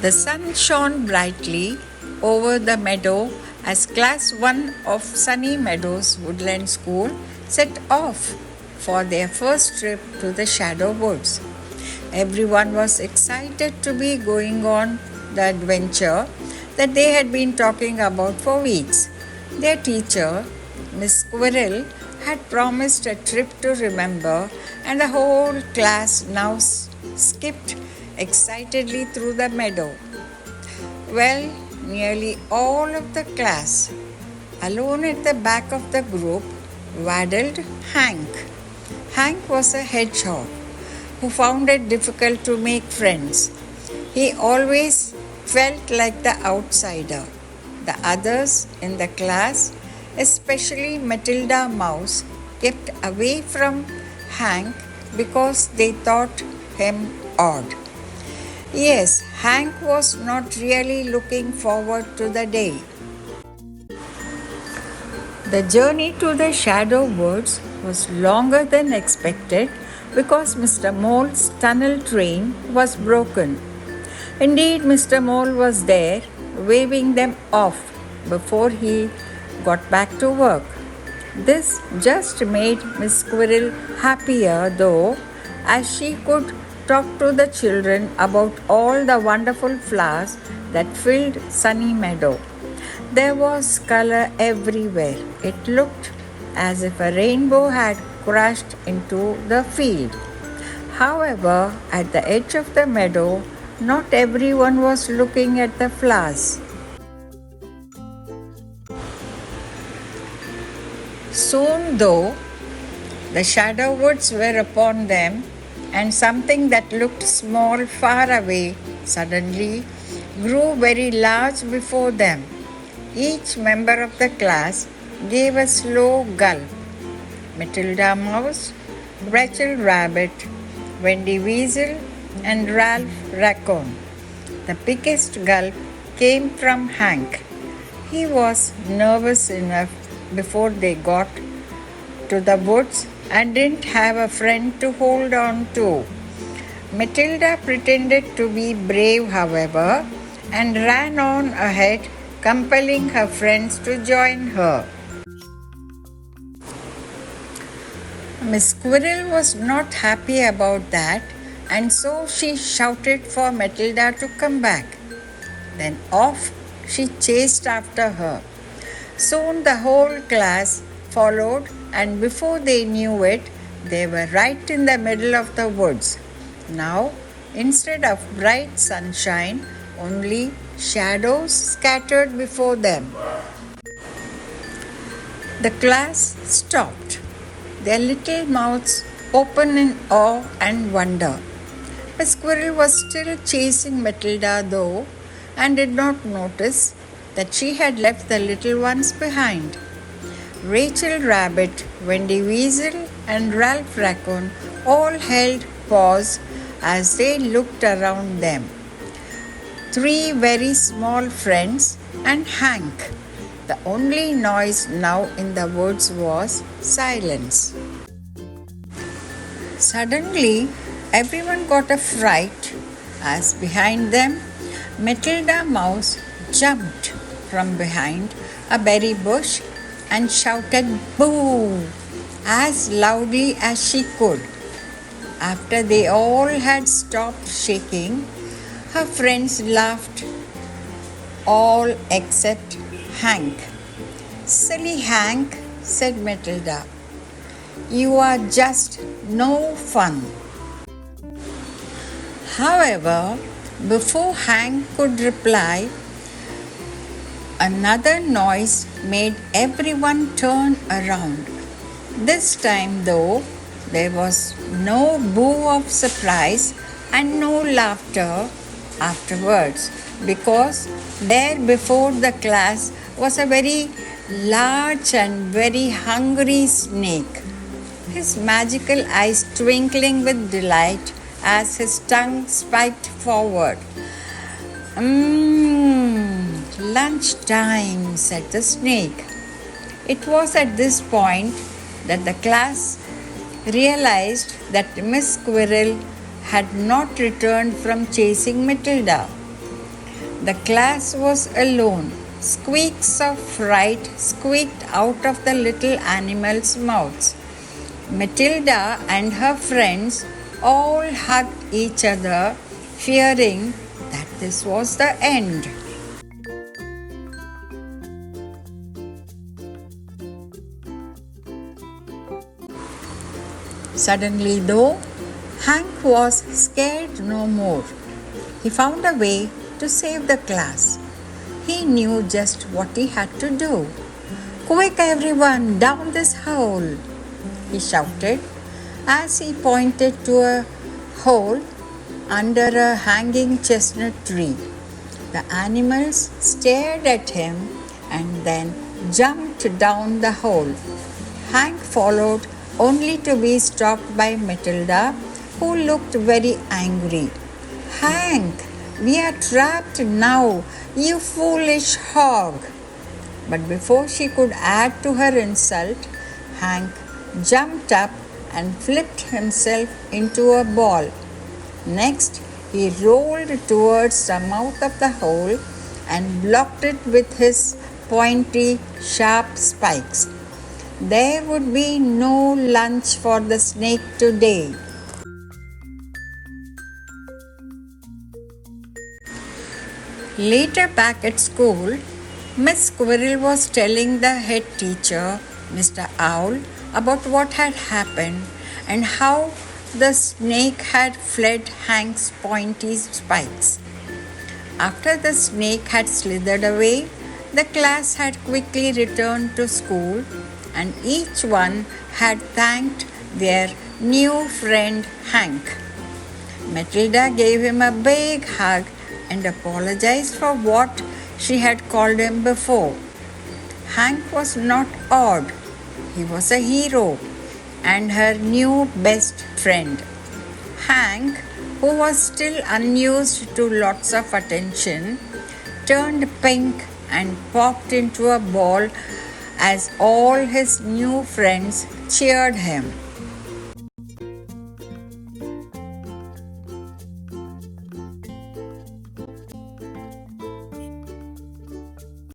The sun shone brightly over the meadow as Class 1 of Sunny Meadows Woodland School set off for their first trip to the Shadow Woods. Everyone was excited to be going on the adventure that they had been talking about for weeks. Their teacher, Miss Squirrel, had promised a trip to remember, and the whole class now skipped excitedly through the meadow. Well, nearly all of the class, alone at the back of the group, waddled Hank. Hank was a hedgehog who found it difficult to make friends. He always felt like the outsider. The others in the class, especially Matilda Mouse, kept away from Hank because they thought him odd. Yes, Hank was not really looking forward to the day. The journey to the Shadow Woods was longer than expected because Mr. Mole's tunnel train was broken. Indeed, Mr. Mole was there, waving them off before he got back to work. This just made Miss Squirrel happier, though, as she could talk to the children about all the wonderful flowers that filled Sunny Meadow. There was color everywhere. It looked as if a rainbow had crashed into the field. However, at the edge of the meadow, not everyone was looking at the flowers. Soon, though, the shadow woods were upon them, and something that looked small far away suddenly grew very large before them. Each member of the class gave a slow gulp. Matilda Mouse, Rachel Rabbit, Wendy Weasel, and Ralph Raccoon. The biggest gulp came from Hank. He was nervous enough before they got to the woods and didn't have a friend to hold on to. Matilda pretended to be brave, however, and ran on ahead, compelling her friends to join her. Miss Squirrel was not happy about that, and so she shouted for Matilda to come back. Then off she chased after her. Soon the whole class followed, and before they knew it, they were right in the middle of the woods. Now, instead of bright sunshine, only shadows scattered before them. The class stopped, their little mouths open in awe and wonder. Miss Squirrel was still chasing Matilda, though, and did not notice that she had left the little ones behind. Rachel Rabbit, Wendy Weasel, and Ralph Raccoon all held pause as they looked around them. 3 very small friends and Hank. The only noise now in the woods was silence. Suddenly, everyone got a fright as behind them, Matilda Mouse jumped from behind a berry bush and shouted "Boo!" as loudly as she could. After they all had stopped shaking, her friends laughed, all except Hank. "Silly Hank," said Matilda. "You are just no fun." However, before Hank could reply, another noise made everyone turn around. This time, though, there was no boo of surprise and no laughter afterwards, because there before the class was a very large and very hungry snake, his magical eyes twinkling with delight as his tongue spiked forward. Lunch time," said the snake. It was at this point that the class realized that Miss Squirrel had not returned from chasing Matilda. The class was alone. Squeaks of fright squeaked out of the little animals' mouths. Matilda and her friends all hugged each other, fearing that this was the end. Suddenly, though, Hank was scared no more. He found a way to save the class. He knew just what he had to do. "Quick, everyone, down this hole!" he shouted as he pointed to a hole under a hanging chestnut tree. The animals stared at him and then jumped down the hole. Hank followed, only to be stopped by Matilda, who looked very angry. "Hank, we are trapped now, you foolish hog!" But before she could add to her insult, Hank jumped up and flipped himself into a ball. Next, he rolled towards the mouth of the hole and blocked it with his pointy, sharp spikes. There would be no lunch for the snake today. Later back at school, Miss Squirrel was telling the head teacher, Mr. Owl, about what had happened and how the snake had fled Hank's pointy spikes. After the snake had slithered away, the class had quickly returned to school and each one had thanked their new friend Hank. Matilda gave him a big hug and apologized for what she had called him before. Hank was not odd. He was a hero and her new best friend. Hank, who was still unused to lots of attention, turned pink and popped into a ball as all his new friends cheered him.